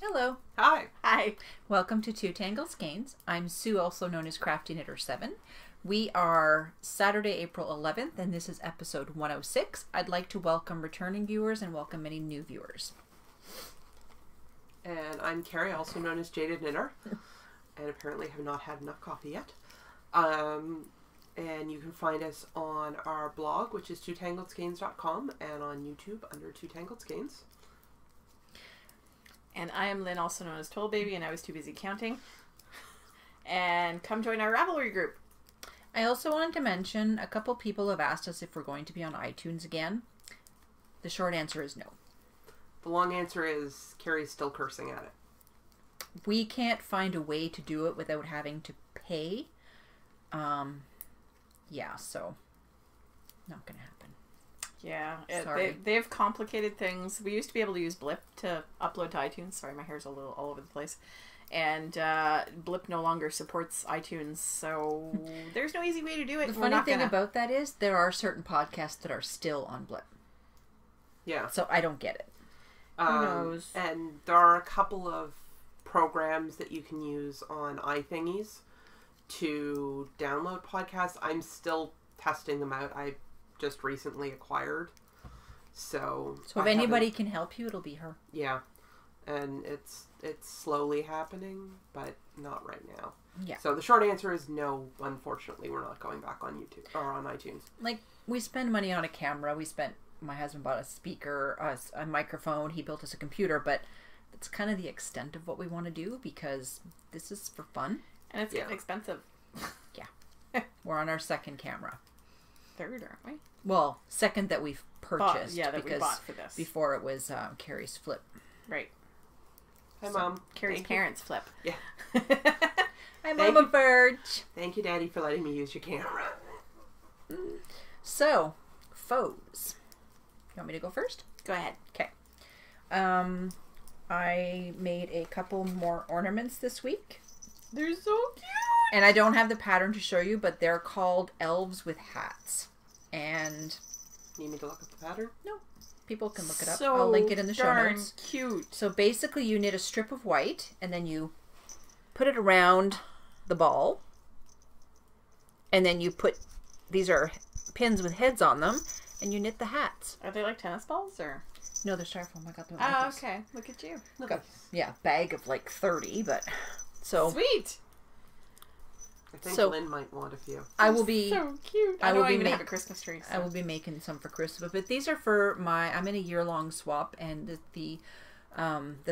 Hello. Hi. Hi. Welcome to Two Tangled Skeins. I'm Sue, also known as Crafty Knitter 7. We are Saturday, April 11th, and this is episode 106. I'd like to welcome returning viewers and welcome any new viewers. And I'm Kari, also known as Jaded Knitter, and apparently have not had enough coffee yet. And you can find us on our blog, which is twotangledskeins.com, and on YouTube under Two Tangled Skeins. And I am Lynn, also known as Toll Baby, and I was too busy counting. And come join our Ravelry group. I also wanted to mention a couple people have asked us if we're going to be on iTunes again. The short answer is no. The long answer is Kari's still cursing at it. We can't find a way to do it without having to pay. Yeah, so not gonna happen. Yeah, Sorry. they have complicated things. We used to be able to use Blip to upload to iTunes. Sorry, my hair's a little all over the place. And Blip no longer supports iTunes, so there's no easy way to do it. The funny thing about that is there are certain podcasts that are still on Blip. Yeah. So I don't get it. Who knows? And there are a couple of programs that you can use on iThingies to download podcasts. I'm still testing them out. I just recently acquired. So if anybody can help you, it'll be her. Yeah. And it's slowly happening, but not right now. Yeah. So the short answer is no, unfortunately, we're not going back on YouTube or on iTunes. Like, we spend money on a camera. My husband bought a speaker, a microphone. He built us a computer, but it's kind of the extent of what we want to do because this is for fun. And it's getting expensive. Yeah. We're on our second camera. Third, aren't we? Well, second that we've purchased. That we bought for this. Before it was Kari's flip. Right. Hi, Mom. Kari's parents flip. Yeah. Hi, Mama Birch. Thank you, Daddy, for letting me use your camera. So, foes. You want me to go first? Go ahead. Okay. I made a couple more ornaments this week. They're so cute. And I don't have the pattern to show you, but they're called elves with hats. And Need me to look up the pattern? no, people can look it up. So I'll link it in the show notes. Cute. So basically you knit a strip of white and then you put it around the ball. And then you put, these are pins with heads on them, and you knit the hats. Are they like tennis balls or? No, they're styrofoam. I got them. Oh, okay. Look at you. Got, yeah, bag of like 30, but so sweet. I think Lynn might want a few. I will be so cute. I don't even have a Christmas tree. So. I will be making some for Christmas, but these are for I'm in a year-long swap, and the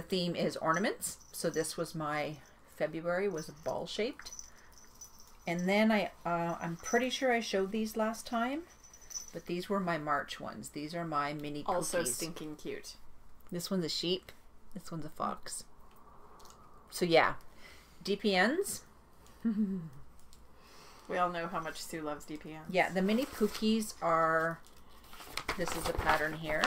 theme is ornaments. So this was my February was ball shaped, and then I'm pretty sure I showed these last time, but these were my March ones. These are my mini cookies. Also stinking cute. This one's a sheep. This one's a fox. So yeah, DPNs. We all know how much Sue loves DPNs. Yeah, the mini Pookies are, this is the pattern here.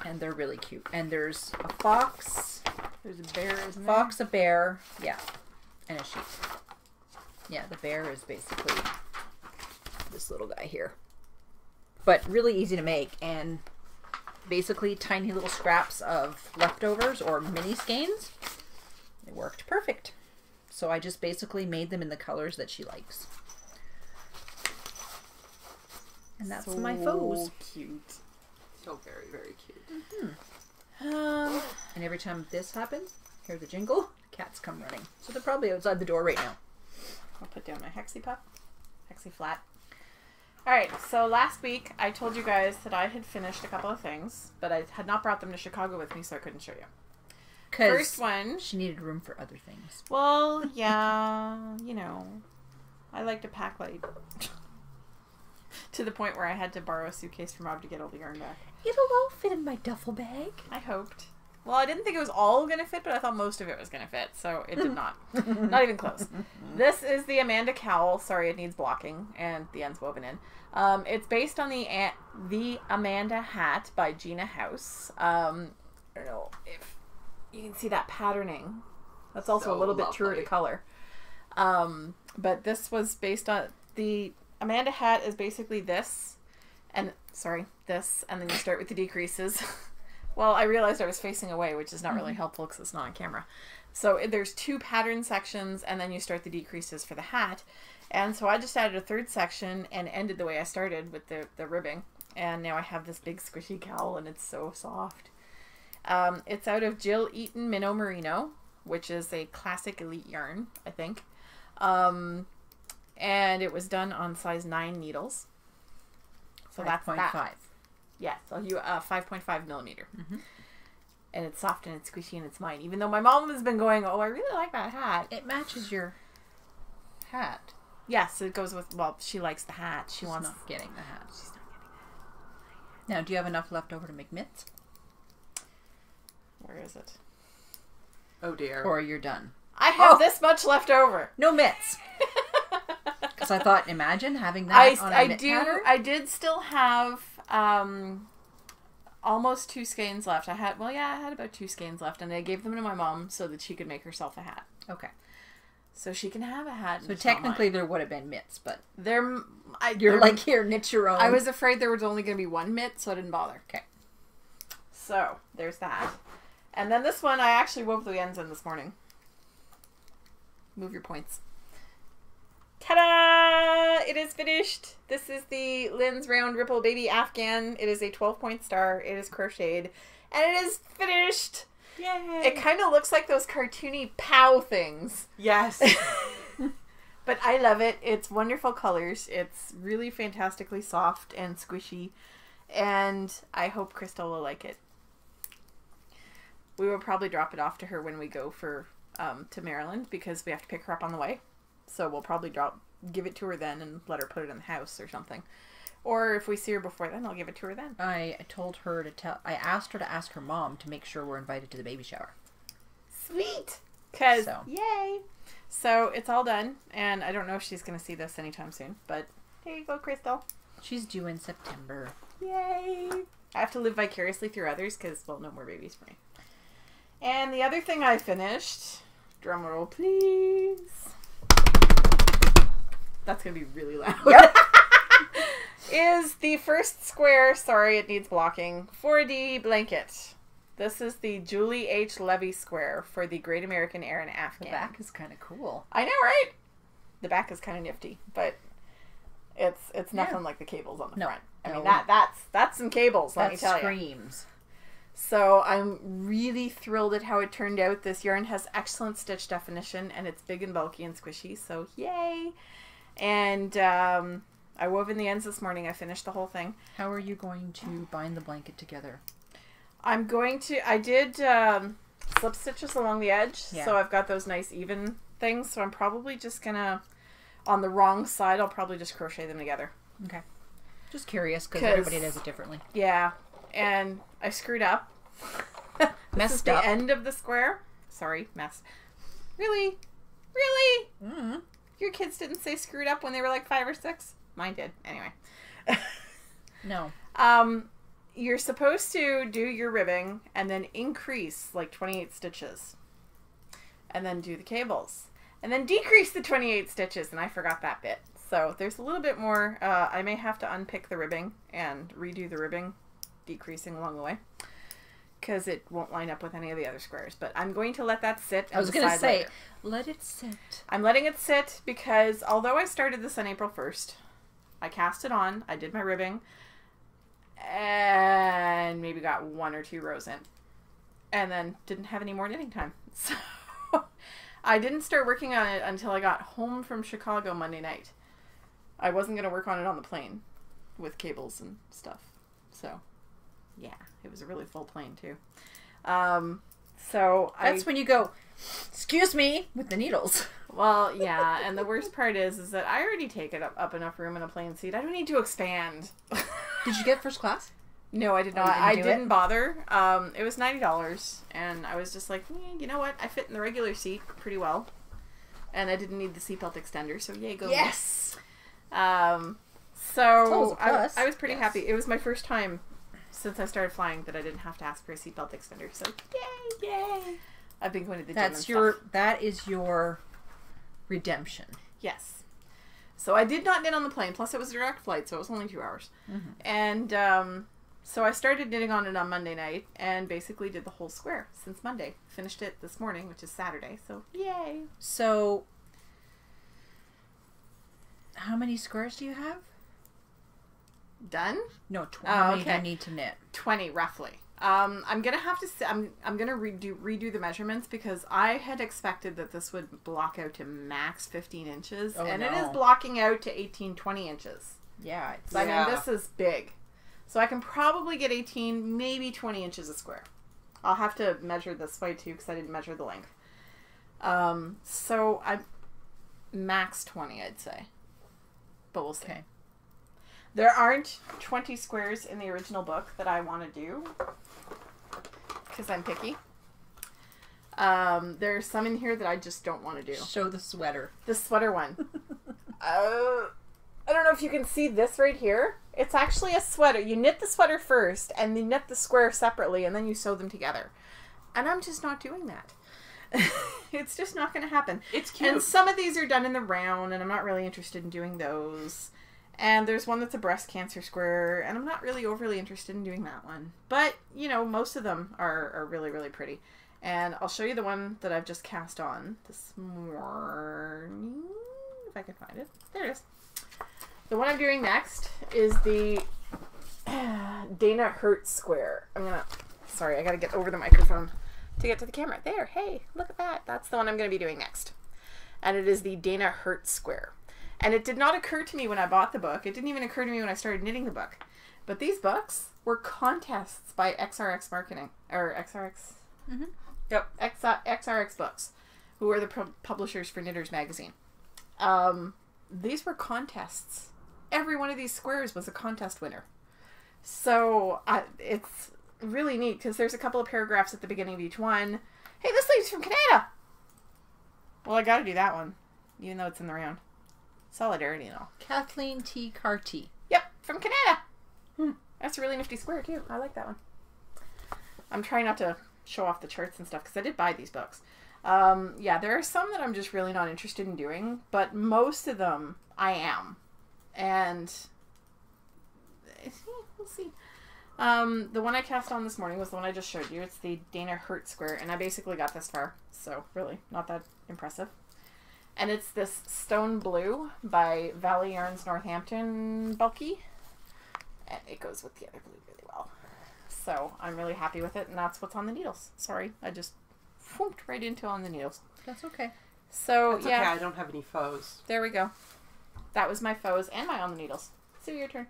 And they're really cute. And there's a fox. There's a bear, isn't there? Fox, a bear, yeah, and a sheep. Yeah, the bear is basically this little guy here. But really easy to make, and basically tiny little scraps of leftovers or mini skeins. It worked perfect. So I just basically made them in the colors that she likes. And that's so my foes. Cute. So very, very cute. Mm-hmm. And every time this happens, hear the jingle, cats come running. So they're probably outside the door right now. I'll put down my Hexie Pup. Hexie Flat. Alright, so last week I told you guys that I had finished a couple of things, but I had not brought them to Chicago with me, so I couldn't show you. First one. She needed room for other things. Well, yeah, you know. I like to pack light. To the point where I had to borrow a suitcase from Rob to get all the yarn back. It'll all fit in my duffel bag. I hoped. Well, I didn't think it was all going to fit, but I thought most of it was going to fit, so it did not. Not even close. This is the Amanda cowl. Sorry, it needs blocking, and the end's woven in. It's based on the Amanda hat by Gina House. I don't know if you can see that patterning. That's also So a little bit lovely. truer to color. But this was based on the Amanda hat is basically this, and sorry, this, and then you start with the decreases. Well, I realized I was facing away, which is not really helpful because it's not on camera. So there's 2 pattern sections, and then you start the decreases for the hat. And so I just added a 3rd section and ended the way I started with the ribbing. And now I have this big squishy cowl, and it's so soft. It's out of Jill Eaton Minnow Merino, which is a classic elite yarn, I think. And it was done on size 9 needles. So that's 5.5. Yeah, so you 5.5 millimeter. Mm-hmm. And it's soft and it's squishy and it's mine. Even though my mom has been going, oh, I really like that hat. It matches your hat. Yes, it goes with, well, she likes the hat. She's not getting the hat. She's not getting the hat. Now, do you have enough left over to make mitts? Where is it? Oh, dear. Or you're done? I have this much left over. No mitts. Because I thought, imagine having that on a mitt pattern. I did still have almost 2 skeins left. I had about 2 skeins left, and I gave them to my mom so that she could make herself a hat. Okay. So she can have a hat. So technically there would have been mitts, but you're like, here, knit your own. I was afraid there was only going to be 1 mitt, so I didn't bother. Okay. So there's that. And then this one, I actually wove the ends in this morning. Move your points. Ta-da! It is finished. This is the Lynne's Round Ripple Baby Afghan. It is a 12-point star. It is crocheted. And it is finished! Yay! It kind of looks like those cartoony POW things. Yes. But I love it. It's wonderful colors. It's really fantastically soft and squishy. And I hope Crystal will like it. We will probably drop it off to her when we go to Maryland because we have to pick her up on the way. So we'll probably give it to her then and let her put it in the house or something. Or if we see her before then, I'll give it to her then. I asked her to ask her mom to make sure we're invited to the baby shower. Sweet! Because, yay! So it's all done, and I don't know if she's going to see this anytime soon, but there you go, Crystal. She's due in September. Yay! I have to live vicariously through others because, well, no more babies for me. And the other thing I finished, drum roll please. That's going to be really loud. Yep. Is the first square, sorry it needs blocking, 4D blanket. This is the Julie H. Levy square for the Great American Air and Afghan. The back is kind of cool. I know, right? The back is kind of nifty, but it's nothing like the cables on the front. I mean, that's some cables, let me tell you. That screams. So I'm really thrilled at how it turned out. This yarn has excellent stitch definition, and it's big and bulky and squishy, so yay! And I wove in the ends this morning. I finished the whole thing. How are you going to bind the blanket together? I did slip stitches along the edge, so I've got those nice even things, so I'm probably just gonna, on the wrong side, I'll probably just crochet them together. Okay. Just curious, because everybody does it differently. Yeah, and I screwed up. Messed up. The end of the square. Sorry, mess. Really? Really? Mm-hmm. Your kids didn't say screwed up when they were like 5 or 6? Mine did. Anyway. No. You're supposed to do your ribbing and then increase like 28 stitches. And then do the cables. And then decrease the 28 stitches. And I forgot that bit. So there's a little bit more. I may have to unpick the ribbing and redo the ribbing, decreasing along the way. Because it won't line up with any of the other squares. But I'm going to let that sit. I was going to say, let it sit. I'm letting it sit because although I started this on April 1st, I cast it on, I did my ribbing, and maybe got 1 or 2 rows in. And then didn't have any more knitting time. So I didn't start working on it until I got home from Chicago Monday night. I wasn't going to work on it on the plane with cables and stuff. So, yeah, it was a really full plane too. So that's when you go, excuse me, with the needles. Well, yeah, and the worst part is that I already take it up enough room in a plane seat. I don't need to expand. Did you get first class? No, I did not. I didn't bother. It was $90, and I was just like, you know what? I fit in the regular seat pretty well, and I didn't need the seatbelt extender, so yay, go. Yes! So I was pretty happy. It was my first time since I started flying that I didn't have to ask for a seatbelt extender, so yay! I've been going to the gym and stuff. That is your redemption. Yes. So I did not knit on the plane. Plus, it was a direct flight, so it was only 2 hours. Mm-hmm. And So I started knitting on it on Monday night and basically did the whole square since Monday. Finished it this morning, which is Saturday, so yay. So, how many squares do you have? Done? No, Oh, how many do okay. you need to knit? 20 roughly. I'm gonna have to. I'm gonna redo the measurements because I had expected that this would block out to max 15 inches, and it is blocking out to 18, 20 inches. Yeah. So I mean, this is big. So I can probably get 18, maybe 20 inches a square. I'll have to measure this way too because I didn't measure the length. So I max 20, I'd say, but we'll see. Okay. There aren't 20 squares in the original book that I want to do because I'm picky. There's some in here that I just don't want to do. Show the sweater. The sweater one. I don't know if you can see this right here. It's actually a sweater. You knit the sweater first and you knit the square separately and then you sew them together. And I'm just not doing that. It's just not going to happen. It's cute. And some of these are done in the round and I'm not really interested in doing those. And there's one that's a breast cancer square, and I'm not really overly interested in doing that one. But, you know, most of them are really, really pretty. And I'll show you the one that I've just cast on this morning, if I can find it. There it is. The one I'm doing next is the Dana Hertz square. Sorry, I gotta get over the microphone to get to the camera. There, hey, look at that. That's the one I'm gonna be doing next. And it is the Dana Hertz square. And it did not occur to me when I bought the book. It didn't even occur to me when I started knitting the book. But these books were contests by XRX Marketing. Or XRX? Mm-hmm. Yep. XRX Books, who are the publishers for Knitters Magazine. These were contests. Every one of these squares was a contest winner. So it's really neat because there's a couple of paragraphs at the beginning of each one. Hey, this lady's from Canada! Well, I gotta do that one, even though it's in the round. Solidarity and all. Kathleen T. Carty. Yep, from Canada. That's a really nifty square too. I like that one. I'm trying not to show off the charts and stuff because I did buy these books. Yeah, there are some that I'm just really not interested in doing, but most of them I am. And we'll see. The one I cast on this morning was the one I just showed you. It's the Dana Hertz square, and I basically got this far, so really not that impressive. And it's this Stone Blue by Valley Yarns Northampton Bulky. And it goes with the other blue really well. So I'm really happy with it, and that's what's on the needles. Sorry, I just whooped right into on the needles. That's okay. So, That's yeah. okay, I don't have any foes. There we go. That was my foes and my on the needles. Sue, your turn.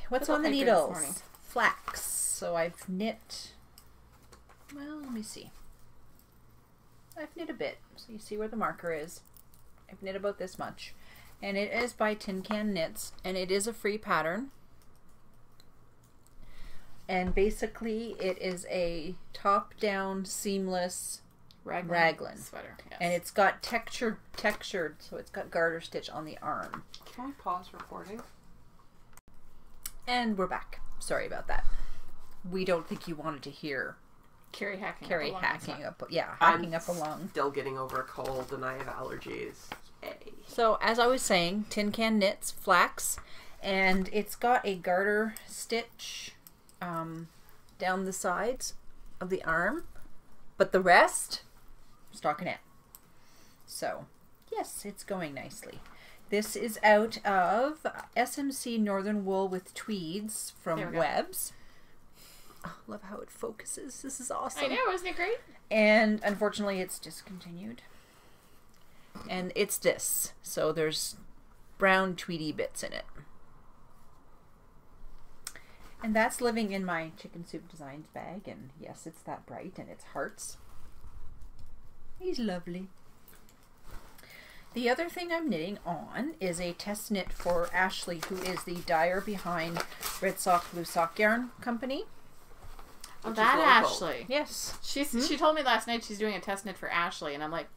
What's on the needles? Flax. So I've knit... Well, let me see. I've knit a bit, so you see where the marker is. I've knit about this much. And it is by Tin Can Knits, and it is a free pattern. And basically, it is a top-down, seamless raglan sweater. Yes. And it's got textured, so it's got garter stitch on the arm. Can we pause recording? And we're back. Sorry about that. We don't think you wanted to hear Kari hacking up a lung. Still getting over a cold and I have allergies. Yay. So as I was saying, Tin Can Knits flax, and it's got a garter stitch down the sides of the arm, but the rest stockinette. So yes, it's going nicely. This is out of SMC Northern Wool with Tweeds from Webs. Oh, love how it focuses. This is awesome. I know, isn't it great? And unfortunately, it's discontinued. And it's this. So there's brown tweedy bits in it. And that's living in my Chicken Soup Designs bag. And yes, it's that bright and it's hearts. He's lovely. The other thing I'm knitting on is a test knit for Ashley, who is the dyer behind Red Sock Blue Sock Yarn Company. Oh, that Ashley. Yes. She told me last night she's doing a test knit for Ashley, and I'm like,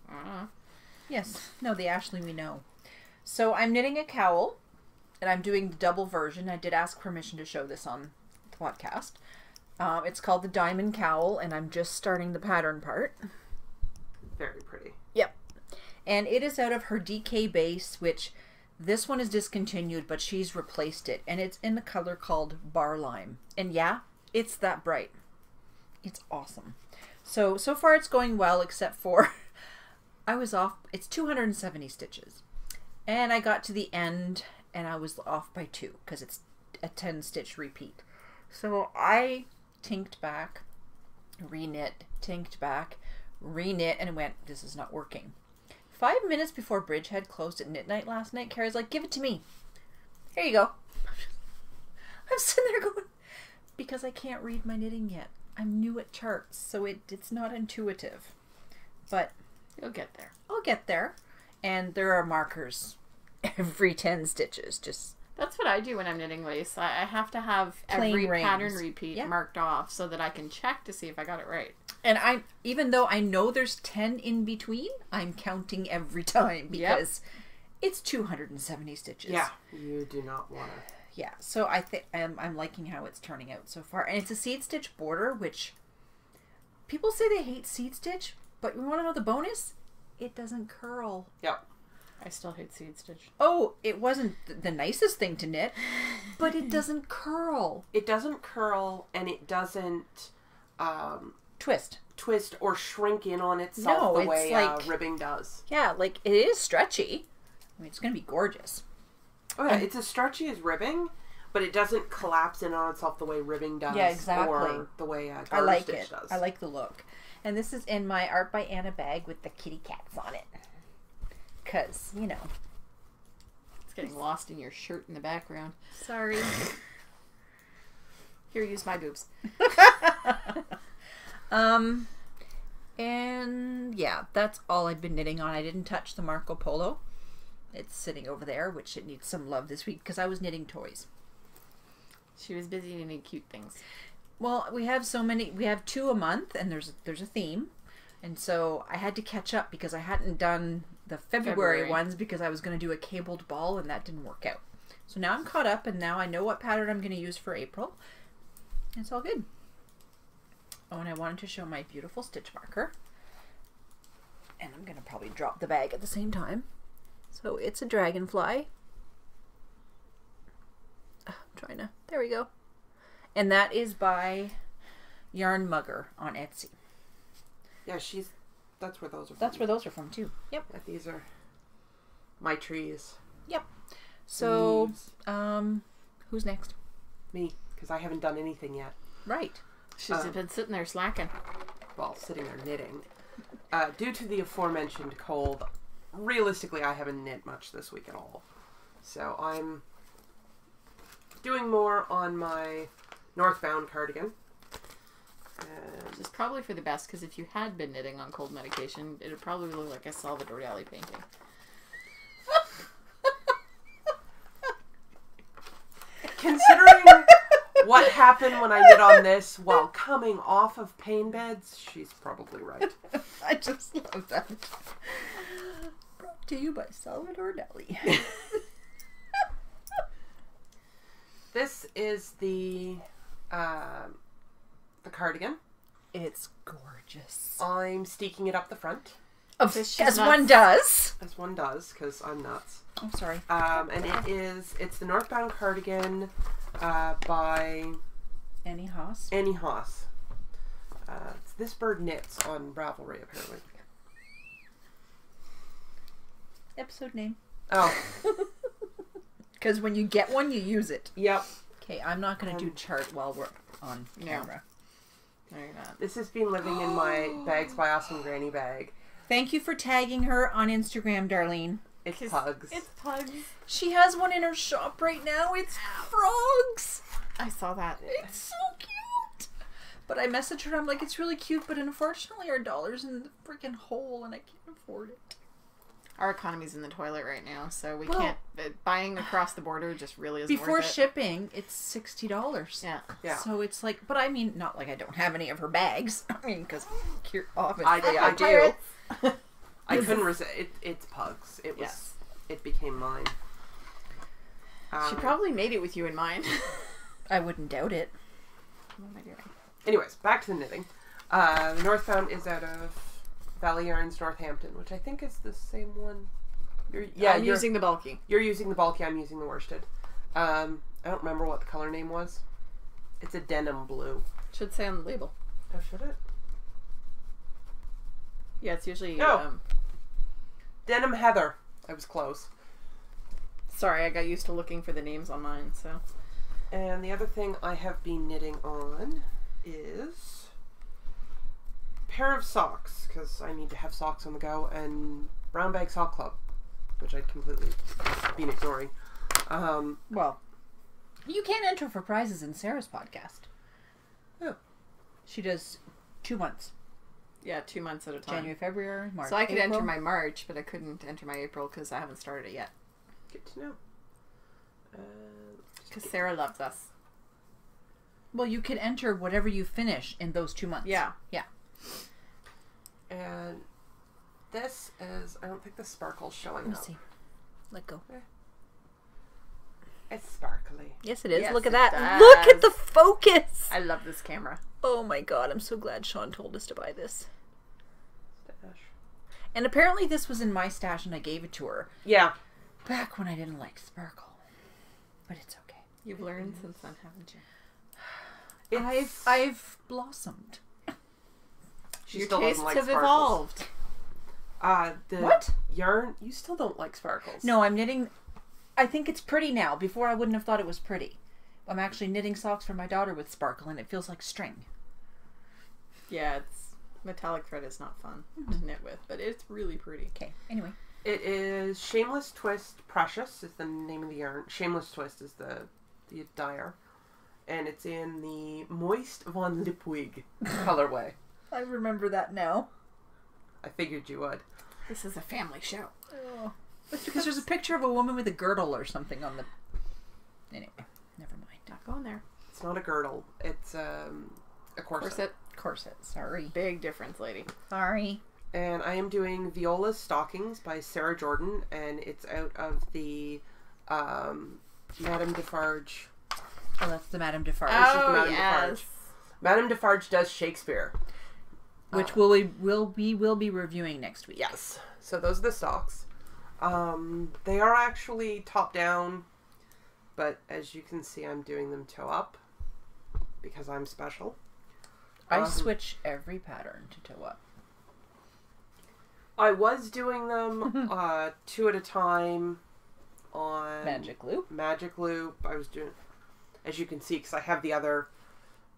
Yes. No, the Ashley we know. So I'm knitting a cowl, and I'm doing the double version. I did ask permission to show this on the podcast. It's called the Diamond Cowl, and I'm just starting the pattern part. Very pretty. Yep. And it is out of her DK base, which This one is discontinued, but she's replaced it, and it's in the color called Bar Lime. And yeah, it's that bright. It's awesome. So far it's going well, except for I was off. It's 270 stitches. And I got to the end, and I was off by 2, because it's a 10-stitch repeat. So I tinked back, re-knit, tinked back, re-knit, and went, this is not working. 5 minutes before Bridgehead closed at midnight last night, Kari's like, give it to me. Here you go. I'm sitting there going, because I can't read my knitting yet. I'm new at charts, so it's not intuitive. But you'll get there. I'll get there. And there are markers every 10 stitches. That's what I do when I'm knitting lace. I have to have Plain every rings. pattern repeat marked off so that I can check to see if I got it right. And even though I know there's 10 in between, I'm counting every time because it's 270 stitches. Yeah, you do not want to. Yeah, so I think I'm liking how it's turning out so far. And it's a seed stitch border, which people say they hate seed stitch, but you want to know the bonus? It doesn't curl. Yep. I still hate seed stitch. Oh, it wasn't the nicest thing to knit, but it doesn't curl. It doesn't curl, and it doesn't twist or shrink in on itself the way ribbing does. Yeah, like it is stretchy. I mean, it's going to be gorgeous. Oh yeah, it's as stretchy as ribbing, but it doesn't collapse in on itself the way ribbing does. Yeah, exactly. Or the way I like stitch it. does. I like the look. And this is in my Art by Anna bag with the kitty cats on it. Because, you know. It's getting lost in your shirt in the background. Sorry. Here, use my boobs. And yeah, that's all I've been knitting on. I didn't touch the Marco Polo. It's sitting over there, which it needs some love this week because I was knitting toys. She was busy knitting cute things. Well, we have so many. We have 2 a month, and there's a theme, and so I had to catch up because I hadn't done the February ones because I was going to do a cabled ball, and that didn't work out. So now I'm caught up, and now I know what pattern I'm going to use for April. It's all good. Oh, and I wanted to show my beautiful stitch marker, and I'm going to probably drop the bag at the same time. So it's a dragonfly. I'm trying to. There we go. And that is by Yarn Mugger on Etsy. Yeah, that's where those are from. That's where those are from too. Yep. Yeah, these are my trees. Yep. So, who's next? Me, because I haven't done anything yet. Right. She's been sitting there slacking. Well, sitting there knitting. Due to the aforementioned cold, realistically, I haven't knit much this week at all. So I'm doing more on my Northbound cardigan. Which is probably for the best, because if you had been knitting on cold medication, it would probably look like a Salvador Dali painting. Considering what happened when I knit on this while coming off of pain beds, she's probably right. I just love that. Brought to you by Salvador Dali. This is the cardigan. It's gorgeous. I'm steeking it up the front. As one does. As one does, because I'm nuts. I'm sorry. And it's the Northbound cardigan by Annie Haas. Annie Haas. It's This Bird Knits on Ravelry, apparently. Episode name. Oh. Because when you get one, you use it. Yep. Okay, I'm not going to do chart while we're on camera. No, you're not. This has been living in my Bags by Awesome Granny bag. Thank you for tagging her on Instagram, Darlene. It's pugs. It's pugs. She has one in her shop right now. It's frogs. I saw that. It's so cute. But I messaged her. I'm like, it's really cute, but unfortunately our dollar's in the freaking hole and I can't afford it. Our economy's in the toilet right now, so we can't. Buying across the border just really isn't before worth it. shipping, it's $60. Yeah. So it's like, but I mean, not like I don't have any of her bags. I mean, because obviously I do. I couldn't resist. It's pugs. It was. Yes. It became mine. She probably made it with you in mind. I wouldn't doubt it. What am I doing? Anyways, back to the knitting. The Northbound is out of Valley Yarns Northampton, which I think is the same one. I'm using the bulky. You're using the bulky, I'm using the worsted. I don't remember what the color name was. It's a denim blue. Should say on the label. Oh, should it? Yeah, it's usually... Denim Heather. I was close. Sorry, I got used to looking for the names on mine, so... And the other thing I have been knitting on is a pair of socks, because I need to have socks on the go, and Brown Bag Sock Club, which I'd completely been ignoring. Well, you can enter for prizes in Sarah's podcast. Oh. She does 2 months. Yeah, 2 months at a time. January, February, March, So I could April. enter my March, but I couldn't enter my April because I haven't started it yet. Good to know. Because Sarah loves us. Well, you can enter whatever you finish in those 2 months. Yeah. Yeah. And this is, I don't think the sparkle's showing Let me up. see. Let go. It's sparkly. Yes, it is. Yes, Look at it that. does. Look at the focus. I love this camera. Oh my god, I'm so glad Sean told us to buy this. Stash. And apparently this was in my stash and I gave it to her. Yeah. Back when I didn't like sparkle. But it's okay. You've learned since then, haven't you? I've blossomed. She Your still tastes doesn't like have sparkles. evolved. The What? yarn, you still don't like sparkles. No, I'm knitting. I think it's pretty now. Before I wouldn't have thought it was pretty. I'm actually knitting socks for my daughter with sparkle and it feels like string. Yeah, it's metallic thread is not fun to knit with, but it's really pretty. Okay, anyway. It is Shameless Twist Precious is the name of the yarn. Shameless Twist is the dyer. And it's in the Moist von Lipwig colorway. I remember that now. I figured you would. This is a family show. Oh. It's because there's a picture of a woman with a girdle or something on the... Anyway, never mind. Not going there. It's not a girdle. It's a corset. Corset, sorry. Big difference, lady. Sorry. And I am doing Viola's Stockings by Sarah Jordan, and it's out of the Madame Defarge. Oh, that's the Madame Defarge. Oh, Madame yes. Defarge. Madame Defarge does Shakespeare. Which we'll be reviewing next week. Yes. So those are the socks. They are actually top down, but as you can see, I'm doing them toe up because I'm special. I switch every pattern to toe up. I was doing them 2 at a time on Magic Loop. Magic Loop. I was doing, as you can see, because I have the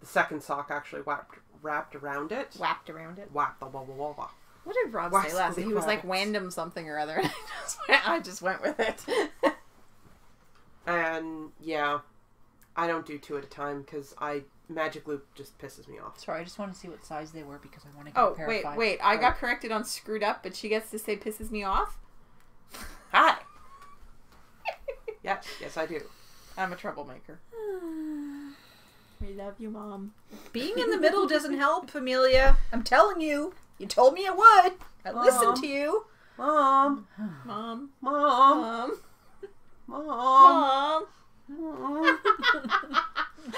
second sock actually wrapped around it. Wrapped around it. Whapped, blah, blah, blah, blah, blah. What did Rob say last? He was like random something or other. And I just went with it. And yeah, I don't do 2 at a time because Magic Loop just pisses me off. Sorry, I just want to see what size they were because I want to get a pair of 5. Wait. I got corrected on screwed up, but she gets to say pisses me off? Hi. Yes, I do. I'm a troublemaker. We love you, Mom. Being in the middle doesn't help, Amelia. I'm telling you. You told me it would. I listened to you. Mom. Mom. Mom. Mom. Mom. Mom.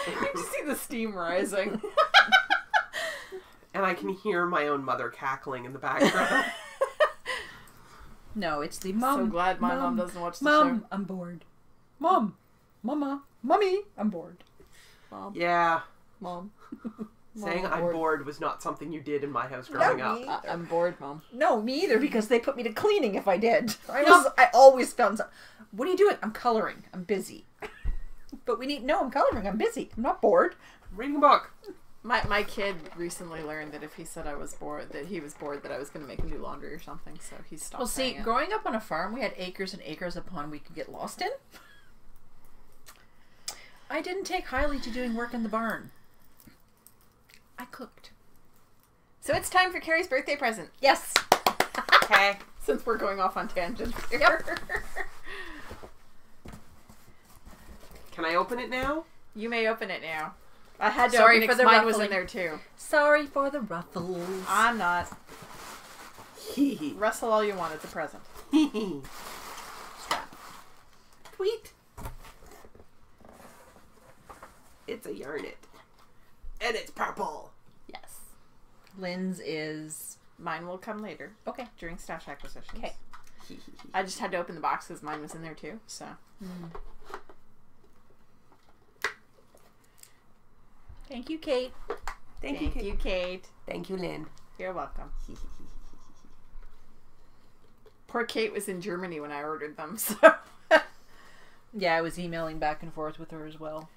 You can see the steam rising. And I can hear my own mother cackling in the background. No, it's the mom. So glad my mom doesn't watch the Mom, show. I'm bored. Mom. Mama. Mommy, I'm bored. Mom. Yeah. Mom. Saying Mom, I'm bored was not something you did in my house growing up. I'm bored, Mom. No, me either, because they put me to cleaning if I did. I always found something. What are you doing? I'm coloring. I'm busy. But I'm coloring. I'm busy. I'm not bored. I'm reading a book. My kid recently learned that if he said I was bored, that he was bored, that I was going to make him do laundry or something, so he stopped. Well, see, saying it. growing up on a farm, we had acres and acres of pond we could get lost in. I didn't take highly to doing work in the barn. I cooked. So it's time for Kari's birthday present. Yes. Okay. Since we're going off on tangents here. Yep. Can I open it now? You may open it now. I had to Sorry open it for 'cause the mine was in ruffling. there too. Sorry for the ruffles. I'm not. Hee hee. Rustle all you want. It's a present. Hee hee. Strap. Tweet. It's a yarnet. And it's purple. Yes. Lynn's is... Mine will come later. Okay. During stash acquisitions. Okay. I just had to open the box because mine was in there too. So. Thank you, Kate. Thank you, Kate. Thank you, Lynn. You're welcome. Poor Kate was in Germany when I ordered them, so. Yeah, I was emailing back and forth with her as well.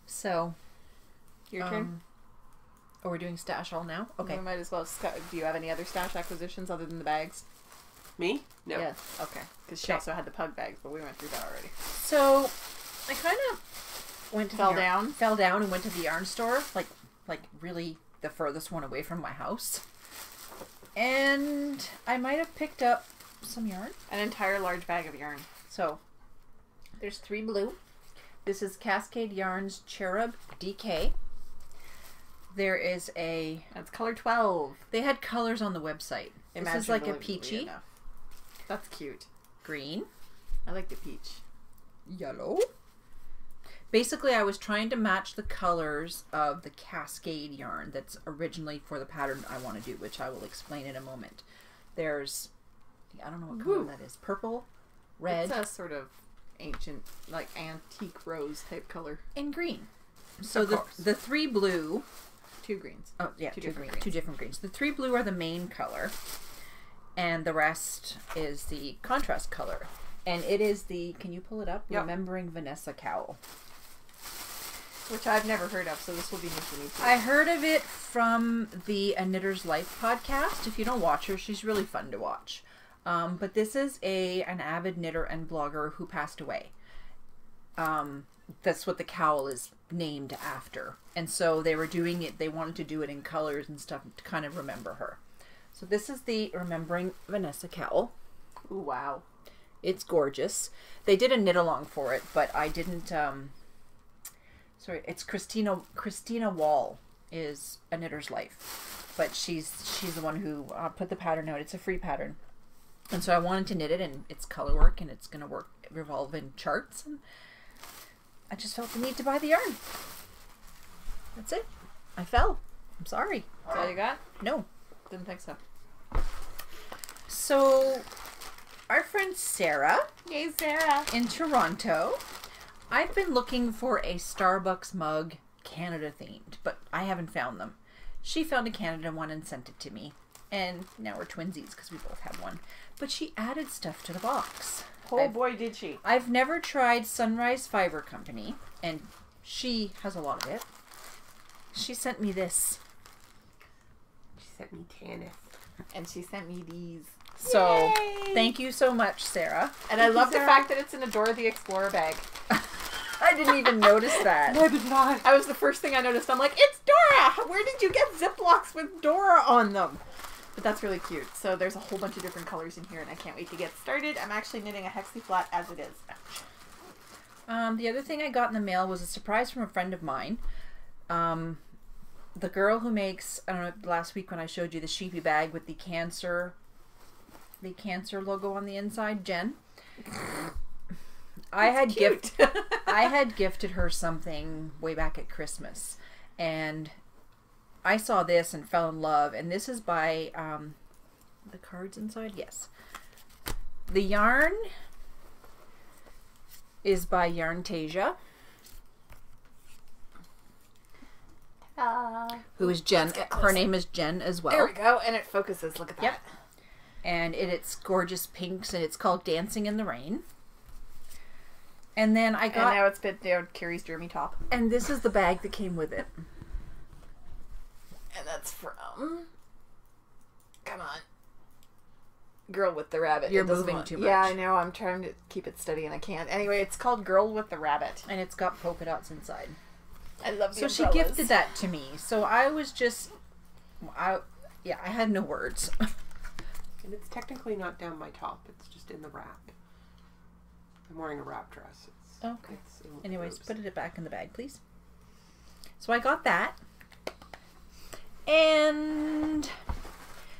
So. Your turn? Oh, we're doing stash all now? Okay. We might as well. Do you have any other stash acquisitions other than the bags? Me? No. Yes. Okay. Because she also had the pug bags, but we went through that already. So, I kind of went to Fell down and went to the yarn store, like really the furthest one away from my house. And I might have picked up some yarn. An entire large bag of yarn. So, there's 3 blue. This is Cascade Yarns Cherub DK. There is a... That's color 12. They had colors on the website. This is like a peachy. Enough. That's cute. Green. I like the peach. Yellow. Basically, I was trying to match the colors of the Cascade yarn that's originally for the pattern I want to do, which I will explain in a moment. There's... I don't know what color that is. Purple, red. It's a sort of ancient, like antique rose type color. And green. So the 3 blue... 2 greens. Oh, yeah, 2 greens. 2 different greens. The 3 blue are the main color, and the rest is the contrast color. And it is the, can you pull it up? Yep. Remembering Vanessa cowl. Which I've never heard of, so this will be new for me too. I heard of it from the A Knitter's Life podcast. If you don't watch her, she's really fun to watch. But this is an avid knitter and blogger who passed away. That's what the cowl is named after. And so they were doing it, they wanted to do it in colors and stuff to kind of remember her. So this is the Remembering Vanessa cowl. Ooh, wow. It's gorgeous. They did a knit along for it, but I didn't, sorry, it's Christina Wall is A Knitter's Life. But she's the one who put the pattern out. It's a free pattern. And so I wanted to knit it, and it's color work, and it's going to revolve in charts, and I just felt the need to buy the yarn. That's it. I fell. I'm sorry. Is that all you got? No. Didn't think so. So, our friend Sarah. Yay, Sarah. In Toronto. I've been looking for a Starbucks mug, Canada themed, but I haven't found them. She found a Canada one and sent it to me. And now we're twinsies because we both have one. But she added stuff to the box. Oh boy, did she. I've never tried Sunrise Fiber Company, and she has a lot of it. She sent me this. She sent me Tanith. And she sent me these. So, Yay! Thank you so much, Sarah. And I love the fact that it's in a Dora the Explorer bag. I didn't even notice that. No, I did not. That was the first thing I noticed. I'm like, it's Dora! Where did you get Ziplocs with Dora on them? But that's really cute. So there's a whole bunch of different colors in here, and I can't wait to get started. I'm actually knitting a Hexie flat as it is. The other thing I got in the mail was a surprise from a friend of mine. The girl who makes, I don't know, last week when I showed you the sheepy bag with the cancer logo on the inside, Jen. I had gifted her something way back at Christmas, and I saw this and fell in love. And this is by the cards inside. Yes, the yarn is by Yarntasia, who is Jen. Her name is Jen as well. There we go, and it focuses. Look at that. Yep. And it's gorgeous pinks, and it's called Dancing in the Rain. And then I got... And now it's bit down Kari's Jeremy top. And this is the bag that came with it. And that's from... Come on. Girl with the Rabbit. You're moving too much. Yeah, I know. I'm trying to keep it steady and I can't. Anyway, it's called Girl with the Rabbit. And it's got polka dots inside. I love the So umbrellas. she gifted that to me. So I was just... I had no words. And it's technically not down my top. It's just in the wrap. I'm wearing a wrap dress. Okay. Anyways, put it back in the bag, please. So I got that. And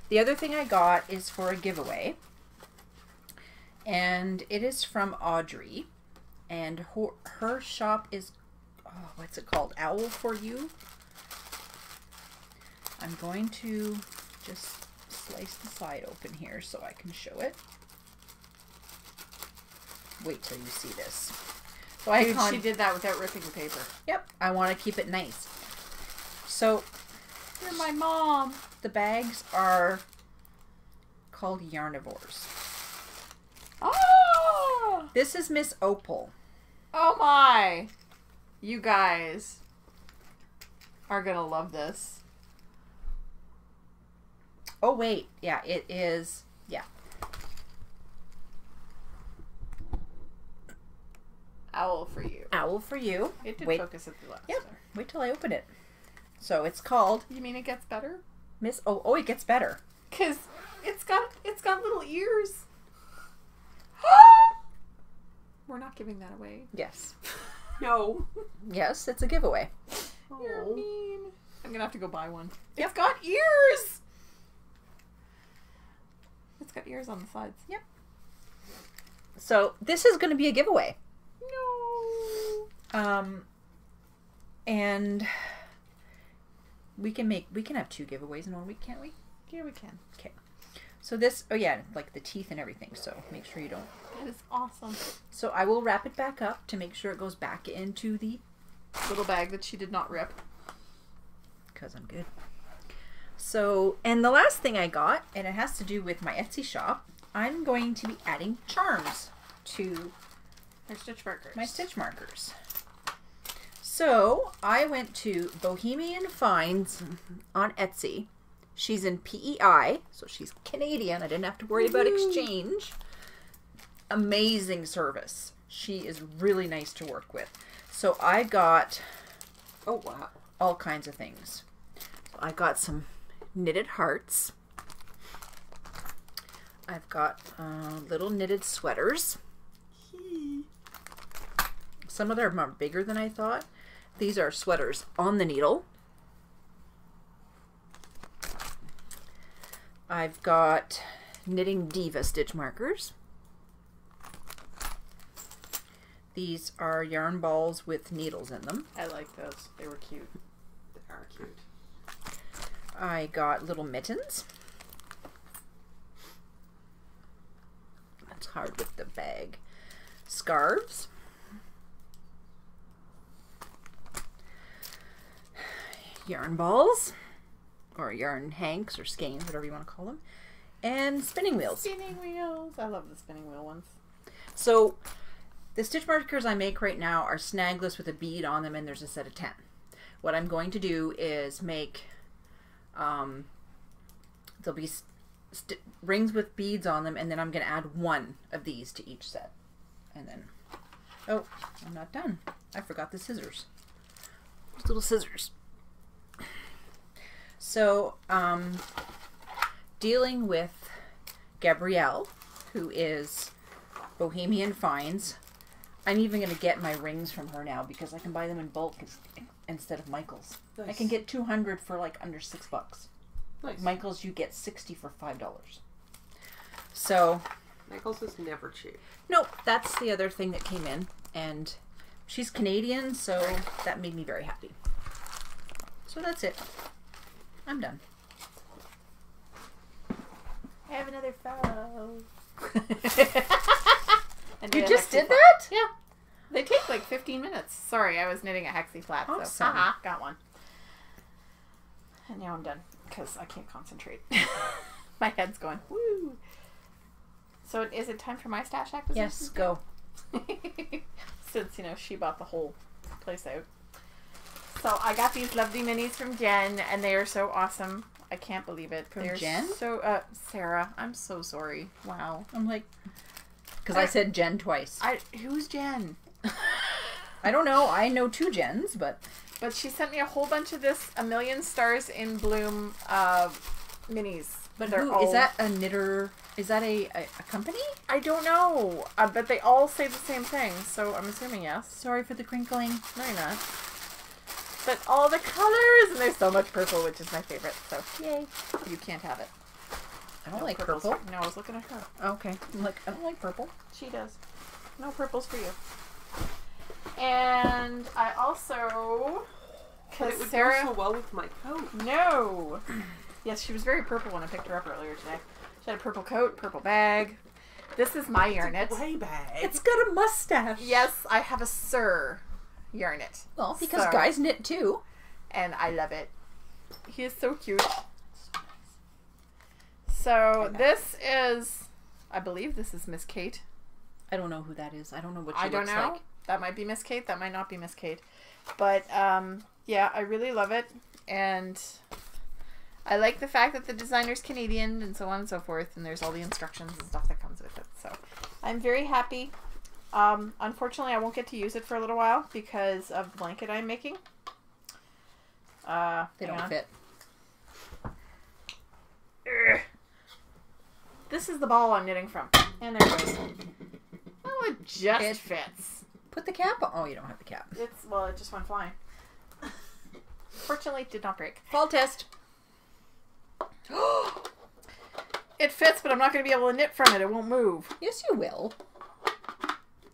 the other thing I got is for a giveaway. And it is from Audrey. And her shop is, what's it called? Owl for You. I'm going to just slice the side open here so I can show it. Wait till you see this. So She did that without ripping the paper. Yep, I want to keep it nice. So You're my mom. the bags are called Yarnivores. Oh! This is Miss Opal. Oh my! You guys are gonna love this. Oh wait, yeah, it is. Yeah. Owl for you. Owl for you. It did Wait. focus at the last. Yep. there. Wait till I open it. So it's called You mean it gets better? Miss. Oh, it gets better. Cause it's got little ears. We're not giving that away. Yes. No. Yes, it's a giveaway. You're Oh. mean. I'm gonna have to go buy one. Yep. It's got ears. It's got ears on the sides. Yep. So this is going to be a giveaway. No. And we can have 2 giveaways in 1 week, can't we? Yeah, we can. Okay. So this, oh yeah, like the teeth and everything. So make sure you don't. That is awesome. So I will wrap it back up to make sure it goes back into the, Little bag that she did not rip. because I'm good. So, and the last thing I got, and it has to do with my Etsy shop, I'm going to be adding charms to They're stitch markers. my stitch markers. So I went to Bohemian Finds on Etsy. She's in PEI, so she's Canadian. I didn't have to worry about exchange. Amazing service. She is really nice to work with. So I got Oh, wow. all kinds of things. I got some knitted hearts. I've got little knitted sweaters. Some of them are bigger than I thought. These are sweaters on the needle. I've got Knitting Diva stitch markers. These are yarn balls with needles in them. I like those. They were cute. They are cute. I got little mittens. That's hard with the bag. Scarves. Yarn balls. Or yarn hanks or skeins, whatever you want to call them. And spinning wheels. Spinning wheels. I love the spinning wheel ones. So the stitch markers I make right now are snagless with a bead on them, and there's a set of 10. What I'm going to do is make, there'll be rings with beads on them, and then I'm going to add 1 of these to each set. And then, oh, I'm not done. I forgot the scissors. Those little scissors. So, dealing with Gabrielle, who is Bohemian Finds. I'm even going to get my rings from her now because I can buy them in bulk instead of Michael's. Nice. I can get 200 for like under $6. Nice. Michael's you get 60 for $5. So, Michael's is never cheap. nope, that's the other thing that came in. And she's Canadian, so that made me very happy. So that's it. I'm done. I have another photo. You just did that? Yeah. They take like 15 minutes. Sorry, I was knitting a hexie flat. So, Awesome. got one. And now I'm done because I can't concentrate. My head's going, woo. So is it time for my stash acquisition? Yes, go. Since, she bought the whole place out. So I got these lovely minis from Jen, and they are so awesome. I can't believe it. From They're Jen? So, Sarah, I'm so sorry. Wow. I'm like, because I said Jen twice. Who's Jen? I don't know. I know 2 Jens, but But she sent me a whole bunch of this A Million Stars in Bloom minis. but They're who all, is that? A knitter? Is that a company? I don't know. But they all say the same thing, so I'm assuming yes. Sorry for the crinkling. No, you're not. But all the colors, and there's so much purple, which is my favorite. So yay! You can't have it. I don't No like purples. purple. No, I was looking at her. Okay. I'm like, I don't like purple. She does. No purples for you. And I also, But because it would Sarah, go so well with my coat. no, Yes, she was very purple when I picked her up earlier today. She had a purple coat, purple bag. This is my yarnet. Way bag. It's got a mustache. Yes, I have a Sir yarnet. Well, because Sir. guys knit too. And I love it. He is so cute. So this is, I believe this is Miss Kate. I don't know who that is. I don't know what she I don't looks know. like. That might be Miss Kate. That might not be Miss Kate. But yeah, I really love it. And I like the fact that the designer's Canadian and so on and so forth. And there's all the instructions and stuff that comes with it. So I'm very happy. Unfortunately, I won't get to use it for a little while because of the blanket I'm making. They don't fit. Urgh. This is the ball I'm knitting from. And there it goes. Oh, it just fits. Put the cap on. Oh, you don't have the cap. Well, it just went flying. Fortunately, it did not break. Fall test. It fits, but I'm not going to be able to knit from it. It won't move. Yes, you will.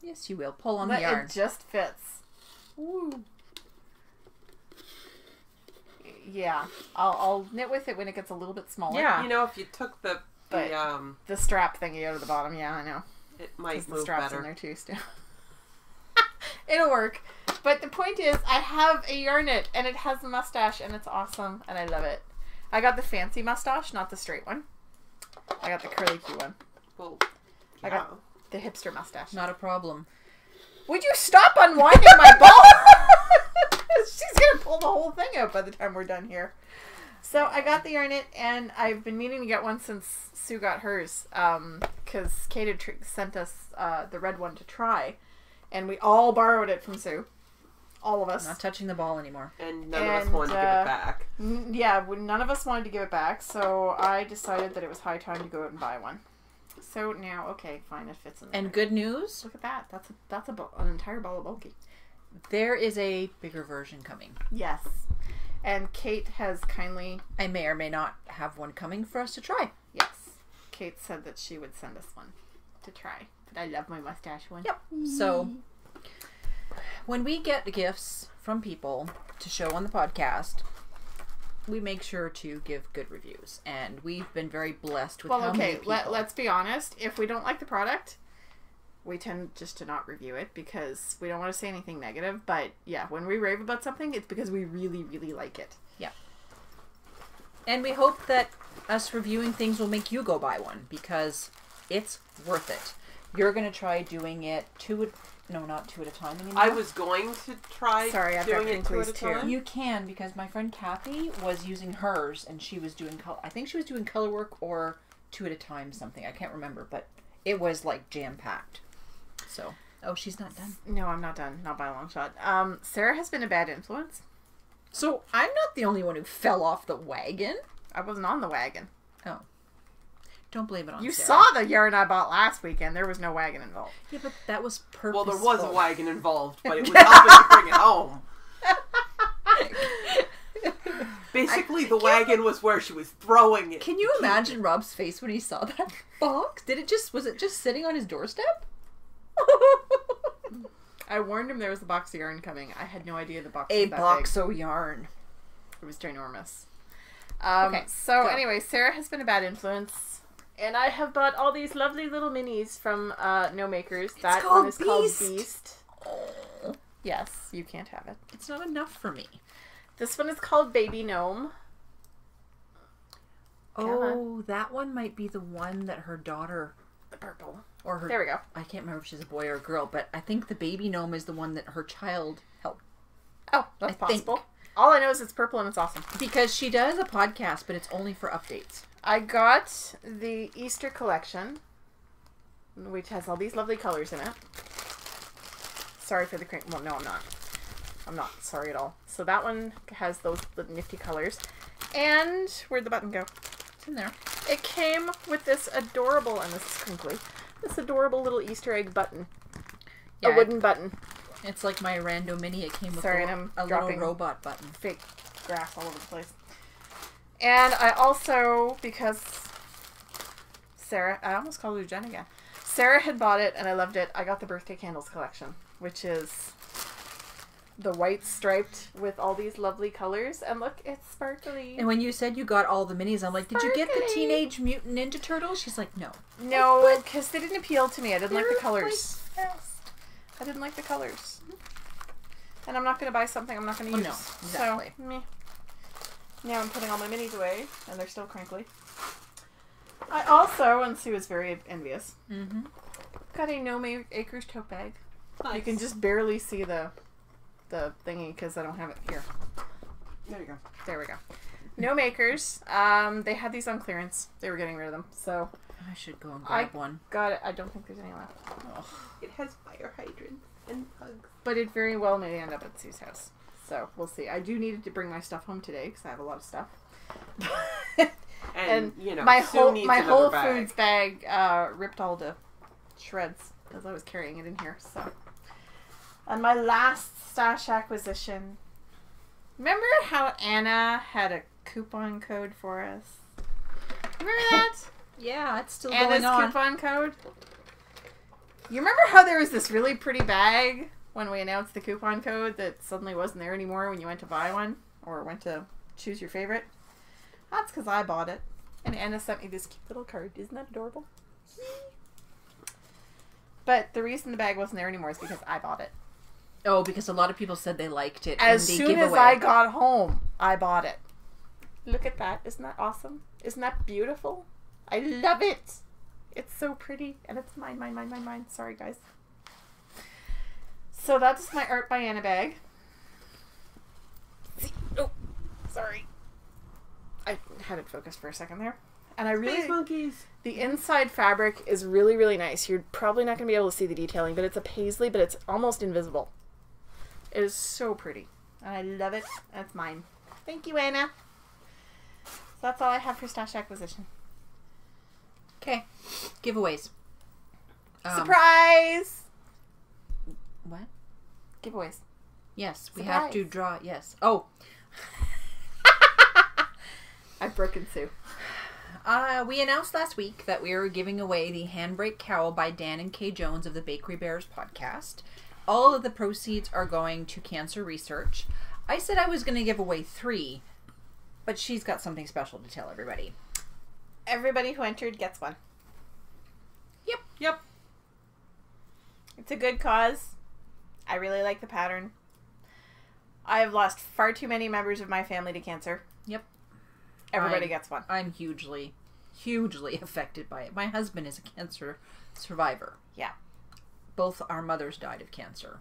Yes, you will. Pull on the yarn. It just fits. Woo. Yeah, I'll knit with it when it gets a little bit smaller. Yeah. You know, if you took the strap thingy out of the bottom, yeah, I know. it might The move strap's better. in there too still. It'll work. But the point is, I have a yarnet, and it has a mustache, and it's awesome, and I love it. I got the fancy mustache, not the straight one. I got the curly Q one. Well, I got the hipster mustache. Not a problem. Would you stop unwinding my ball? She's going to pull the whole thing out by the time we're done here. So I got the yarnet, and I've been meaning to get one since Sue got hers. Because Kate had sent us the red one to try. And we all borrowed it from Sue. All of us. I'm not touching the ball anymore. And none of us wanted to give it back. Yeah, none of us wanted to give it back. So I decided that it was high time to go out and buy one. So now, okay, fine, it fits in there. And good news, Look at that. That's an entire ball of bulky. there is a bigger version coming. Yes. And Kate has kindly... I may or may not have one coming for us to try. Yes. Kate said that she would send us one to try. But I love my mustache one. Yep. So, when we get gifts from people to show on the podcast, we make sure to give good reviews. And we've been very blessed with how many people... let's be honest. If we don't like the product, we tend just to not review it because we don't want to say anything negative. But yeah, when we rave about something, it's because we really, really like it. Yeah. And we hope that us reviewing things will make you go buy one because it's worth it. You're going to try doing it not two at a time anymore. I was going to try doing it two at a time. You can, because my friend Kathy was using hers and she was doing I think she was doing color work or two at a time something. I can't remember, but it was like jam-packed. So, she's not done. No, I'm not done. Not by a long shot. Sarah has been a bad influence. So, I'm not the only one who fell off the wagon. I wasn't on the wagon. Oh. Don't blame it on You Sarah. saw the yarn I bought last weekend. There was no wagon involved. Yeah, but that was purposeful. Well, there was a wagon involved, but it was helping to bring it home. Basically, the wagon was where she was throwing it. Can you imagine Rob's face when he saw that box? Was it just sitting on his doorstep? I warned him there was a box of yarn coming. I had no idea the box A was that box big. of yarn. It was ginormous. Okay, so go. anyway, Sarah has been a bad influence. And I have bought all these lovely little minis from No Makers. That one is called Beast. Oh. Yes, you can't have it. It's not enough for me. This one is called Baby Gnome. Oh, that one might be the one that her daughter... The purple. Or her... There we go. I can't remember if she's a boy or a girl, but I think the baby gnome is the one that her child helped. Oh, that's I possible. think. All I know is it's purple and it's awesome. Because she does a podcast, but it's only for updates. I got the Easter collection, which has all these lovely colors in it. Sorry for the cream. Well, no, I'm not. I'm not sorry at all. So that one has those nifty colors. And where'd the button go? It's in there. It came with this adorable, and this is crinkly, this adorable little Easter egg button. Yeah, a wooden button. It's like my rando mini. It came with Sorry, a and I'm little dropping robot button. Fake grass all over the place. And I also, because Sarah, I almost called her Jen again. Sarah had bought it and I loved it. I got the birthday candles collection, which is the white striped with all these lovely colors. And look, it's sparkly. And when you said you got all the minis, I'm like, did you get the Sparkly. Teenage Mutant Ninja Turtles? She's like, no. No, because they didn't appeal to me. I didn't like the They're colors. my best. I didn't like the colors. And I'm not going to buy something I'm not going to use. No, exactly. So, meh. Now I'm putting all my minis away, and they're still crinkly. I also, and Sue is very envious, got a No Acres tote bag. Nice. You can just barely see the thingy because I don't have it here. There you go. There we go. No Makers. They had these on clearance. They were getting rid of them, so I should go and grab one. got it. I don't think there's any left. Oh. It has fire hydrants and bugs. But it very well may end up at Sue's house. So we'll see. I do need to bring my stuff home today because I have a lot of stuff. And you know, my Sue needs my another Whole bag. Foods bag ripped all to shreds as I was carrying it in here. So, and my last stash acquisition. Remember how Anna had a coupon code for us? Remember that? Yeah, it's still Anna's going on. coupon code. You remember how there was this really pretty bag when we announced the coupon code that suddenly wasn't there anymore when you went to buy one or went to choose your favorite? That's because I bought it. And Anna sent me this cute little card. Isn't that adorable? But the reason the bag wasn't there anymore is because I bought it. Oh, because a lot of people said they liked it. As in the soon giveaway. as I got home, I bought it. Look at that. Isn't that awesome? Isn't that beautiful? I love it. It's so pretty. And it's mine, mine, mine, mine, mine. Sorry, guys. So that's my Art by Anna bag. Oh, sorry. I had it focused for a second there. And I really... Space monkeys. The inside fabric is really, really nice. You're probably not going to be able to see the detailing, but it's a paisley, but it's almost invisible. It is so pretty. And I love it. And it's mine. Thank you, Anna. So that's all I have for stash acquisition. Okay. Giveaways. Surprise! What? Giveaways. Yes, we Surprise. have to draw. Yes. Oh. I've broken Sue. We announced last week that we were giving away the Handbrake Cowl by Dan and Kay Jones of the Bakery Bears podcast. All of the proceeds are going to cancer research. I said I was going to give away 3, but she's got something special to tell everybody. Everybody who entered gets one. Yep. It's a good cause. I really like the pattern. I have lost far too many members of my family to cancer. Yep. Everybody gets one. I'm hugely, hugely affected by it. My husband is a cancer survivor. Yeah. Both our mothers died of cancer.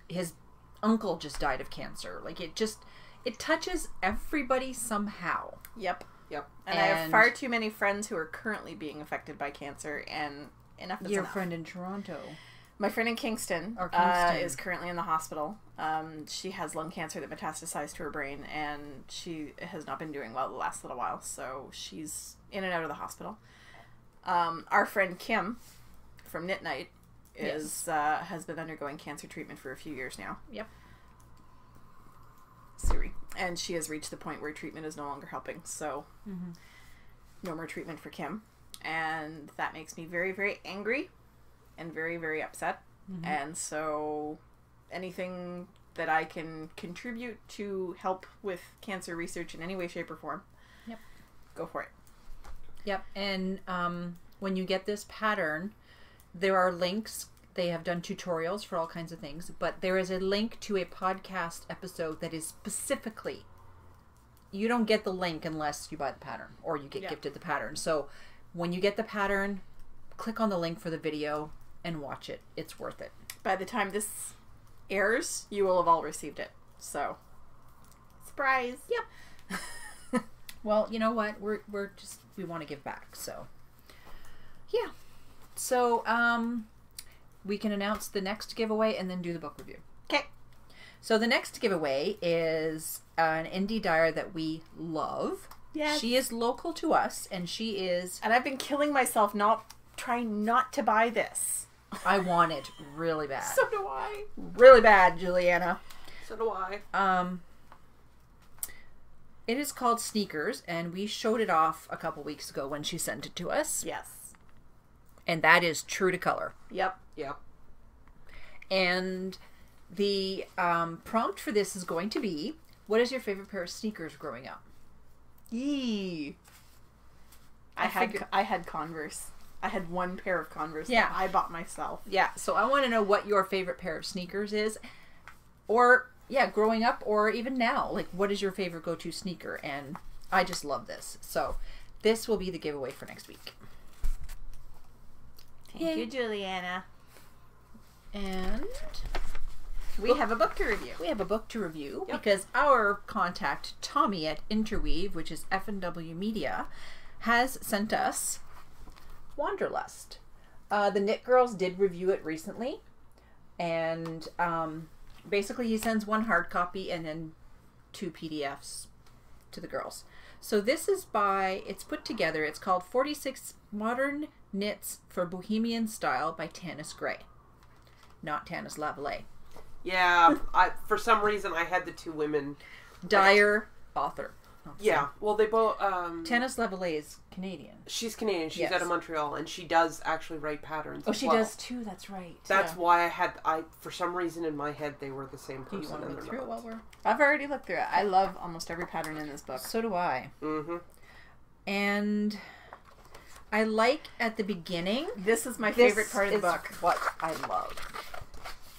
His uncle just died of cancer. Like, it touches everybody somehow. Yep. Yep. And I have far too many friends who are currently being affected by cancer, and enough is Your enough. friend in Toronto. My friend in Kingston, is currently in the hospital. She has lung cancer that metastasized to her brain, and she has not been doing well the last little while, so she's in and out of the hospital. Our friend Kim from Knit Night has been undergoing cancer treatment for a few years now. Yep. Siri. And she has reached the point where treatment is no longer helping, so no more treatment for Kim. And that makes me very, very angry and very, very upset. And so anything that I can contribute to help with cancer research in any way, shape, or form, go for it. Yep. And when you get this pattern, there are links. They have done tutorials for all kinds of things, but there is a link to a podcast episode that is specifically, you don't get the link unless you buy the pattern or you get gifted the pattern. So when you get the pattern, click on the link for the video and watch it. It's worth it. By the time this airs, you will have all received it. So, surprise. Yep. Well, you know what? We want to give back. So, yeah. So, we can announce the next giveaway and then do the book review. Okay. So the next giveaway is an indie dyer that we love. Yes. She is local to us, and she is... And I've been killing myself trying not to buy this. I want it really bad. So do I. Really bad, Juliana. So do I. It is called Sneakers, and we showed it off a couple weeks ago when she sent it to us. Yes. And that is true to color. Yep. Yep. And The prompt for this is going to be, what is your favorite pair of sneakers growing up? Yee. I had Converse. I had one pair of Converse that I bought myself. Yeah, so I want to know what your favorite pair of sneakers is. Or, yeah, growing up or even now. Like, what is your favorite go-to sneaker? And I just love this. So, this will be the giveaway for next week. Thank you, Juliana. And we have a book to review. We have a book to review because our contact, Tommy at Interweave, which is F&W Media, has sent us Wanderlust. The Knit Girls did review it recently, and basically he sends one hard copy and then 2 PDFs to the girls. So this is it's put together, it's called 46 Modern Knits for Bohemian Style by Tanis Gray. Not Tanis Lavallee. Yeah, for some reason I had the 2 women. Dyer, author. Yeah, well they both... Tanis Lavallee is Canadian. She's Canadian, she's out of Montreal, and she does actually write patterns she does too, that's right. That's why for some reason in my head they were the same person. Do you want to look through it while we're... I've already looked through it. I love almost every pattern in this book. So do I. Mm-hmm. And I like at the beginning... This is my favorite part of the book. What I love.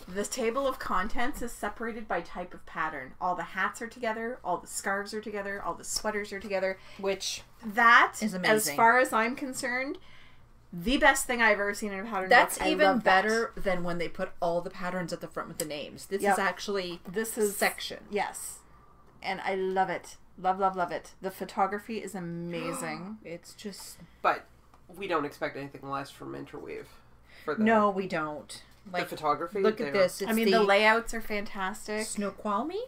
This table of contents is separated by type of pattern. All the hats are together, all the scarves are together, all the sweaters are together. Which that is amazing. As far as I'm concerned, the best thing I've ever seen in a pattern That's book. even better than when they put all the patterns at the front with the names. This is actually section. Yes. And I love it. Love, love, love it. The photography is amazing. It's just... But we don't expect anything less from Interweave. No, we don't. Like, the photography. Look at this. I mean, the layouts are fantastic. Snoqualmie?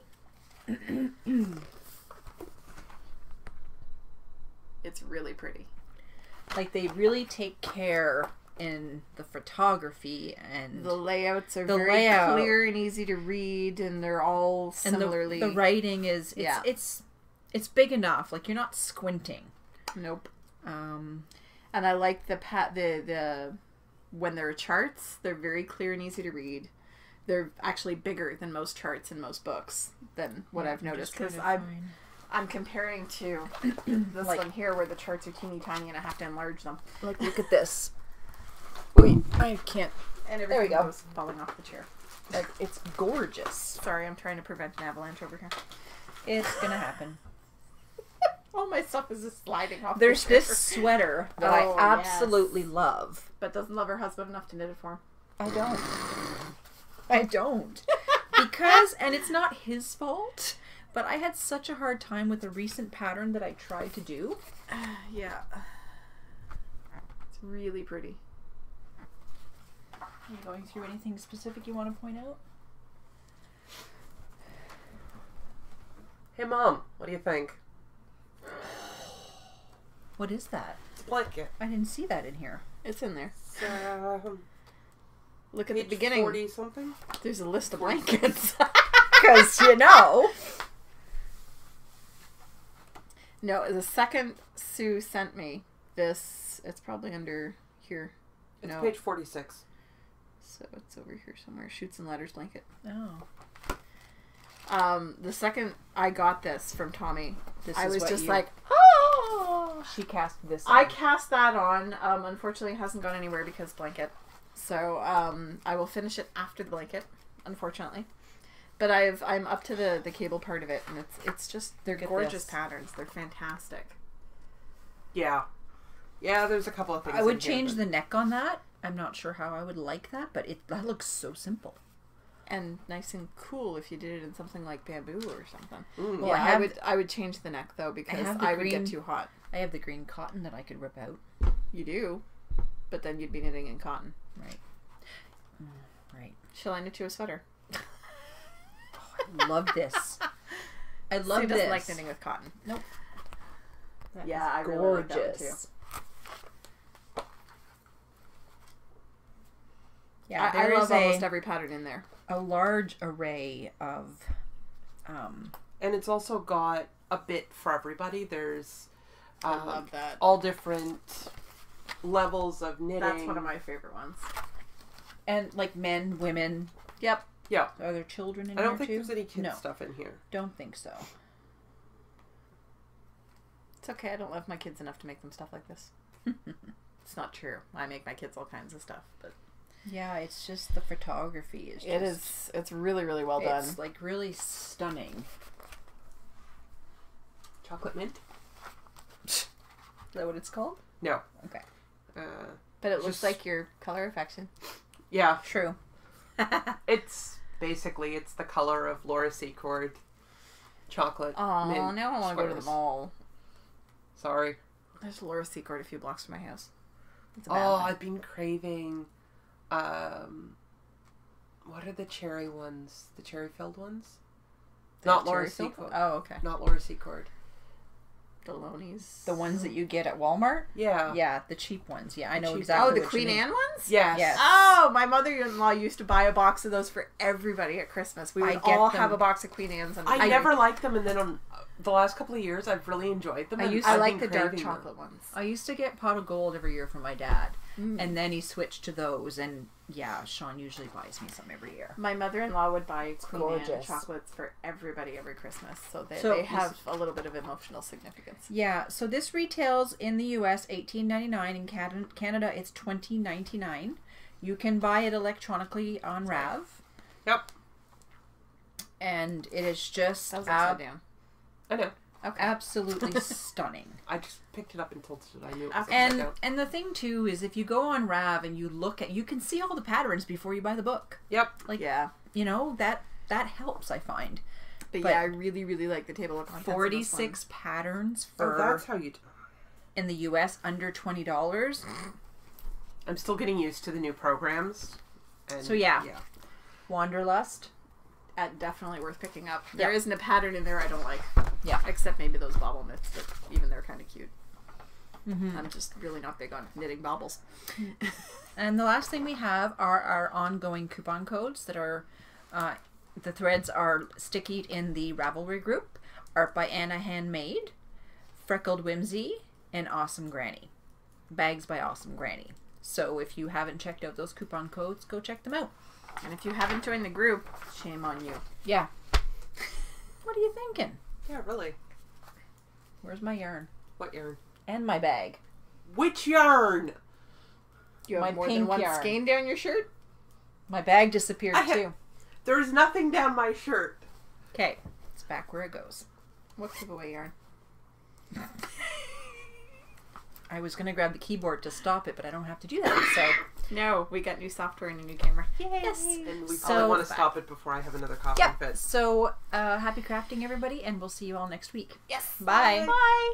It's really pretty. Like, they really take care in the photography, and the layouts are very clear and easy to read, and they're all similarly... And the writing is... It's big enough. Like, you're not squinting. Nope. And I like the when there are charts, they're very clear and easy to read. They're actually bigger than most charts in most books than what I've noticed, because I'm comparing to this one here where the charts are teeny tiny and I have to enlarge them. Like, look at this. Wait, I can't. And everything goes falling off the chair. Like, it's gorgeous. Sorry, I'm trying to prevent an avalanche over here. It's gonna happen. All my stuff is just sliding off. There's this sweater that I absolutely love. But doesn't love her husband enough to knit it for him. I don't. Because, and it's not his fault, but I had such a hard time with a recent pattern that I tried to do. Yeah. It's really pretty. Are you going through anything specific you want to point out? Hey, Mom, what do you think? What is that? It's a blanket. I didn't see that in here. It's in there. Look at the beginning. 40-something? There's a list of blankets. Because, you know. No, the second Sue sent me this, it's probably under here. It's page 46. So it's over here somewhere. Shoots and Ladders blanket. Oh. The second I got this from Tommy, I was just like, oh! She cast this on. I cast that on. Unfortunately, it hasn't gone anywhere because blanket. So, I will finish it after the blanket, unfortunately. But I'm up to the cable part of it, and it's just, they're gorgeous patterns. They're fantastic. Yeah. Yeah, there's a couple of things I would change the neck on that. I'm not sure how I would like that, but that looks so simple. And nice and cool if you did it in something like bamboo or something. Mm. Well, yeah, I would change the neck though, because I would get too hot. I have the green cotton that I could rip out. You do, but then you'd be knitting in cotton. Right. Right. Shall I knit you a sweater? I love this. I love Sue this. doesn't like knitting with cotton. Nope. Yeah, I gorgeous. really like that one too. Yeah, I love almost every pattern in there. A large array of and it's also got a bit for everybody. There's I love that. All different levels of knitting. That's one of my favorite ones. And like men, women. Yep. Yeah. Are there children in I here don't think too? there's any kid No. stuff in here. Don't think so. It's okay. I don't love my kids enough to make them stuff like this. It's not true. I make my kids all kinds of stuff, but Yeah, it's just the photography is just... it is. It's really, really well done. It's like really stunning. Chocolate mint? Is that what it's called? No. Okay. But it looks just- like your color affection. Yeah. True. It's basically, it's the color of Laura Secord chocolate Oh, mint now I want to go to the squares. mall. Sorry. There's Laura Secord a few blocks from my house. It's a bad Oh, one. I've been craving, what are the cherry ones? The cherry filled ones? The Not Laura cherry filled Secord. one? Oh, okay. Not Laura Secord. Delonies. The ones that you get at Walmart? Yeah. Yeah, the cheap ones. Yeah, I know cheap- exactly Oh, the what Queen you mean. Anne ones? Yes. Yes. Oh, my mother-in-law used to buy a box of those for everybody at Christmas. We I would get all them. have a box of Queen Anne's. And I never liked them, and then on the last couple of years, I've really enjoyed them. I and used- I I've like been the dark craving them. chocolate ones. I used to get pot of gold every year from my dad. Mm. And then he switched to those. And yeah, Sean usually buys me some every year. My mother-in-law would buy Queen Anne gorgeous. chocolates for everybody every Christmas, so they So- have a little bit of emotional significance. Yeah, so this retails in the US $18.99. In Canada, it's $20.99. You can buy it electronically on Rav. Yep. And it is just That was upside down. I know. Okay. absolutely stunning. I just picked it up and tilted it. I knew it was Okay. upside And down. and the thing too is if you go on Rav and you look at, you can see all the patterns before you buy the book. Yep. Like, Yeah. you know, that helps, I find. But, But yeah, I really, really like the table of contents. of this 46 patterns Oh, for that's how you do. in the US under $20. I'm still getting used to the new programs. And So, yeah. Wanderlust. Definitely worth picking up. Yeah. There isn't a pattern in there I don't like. Yeah. Except maybe those bobble knits, but even they're kind of cute. Mm-hmm. I'm just really not big on knitting baubles. And the last thing we have are our ongoing coupon codes that are, the threads are Sticky in the Ravelry group, Art by Anna Handmade, Freckled Whimsy, and Awesome Granny. Bags by Awesome Granny. So if you haven't checked out those coupon codes, go check them out. And if you haven't joined the group, shame on you. Yeah. What are you thinking? Yeah, really. Where's my yarn? What yarn? And my bag. Which yarn? You have My more than pink one yarn. skein down your shirt? My bag disappeared too. There's nothing down my shirt. Okay. It's back where it goes. What giveaway yarn? I was going to grab the keyboard to stop it, but I don't have to do that, so... No, we got new software and a new camera. Yay! Yes. And we So- probably want to stop it before I have another coughing Yep. fit. So, happy crafting, everybody, and we'll see you all next week. Yes. Bye. Bye.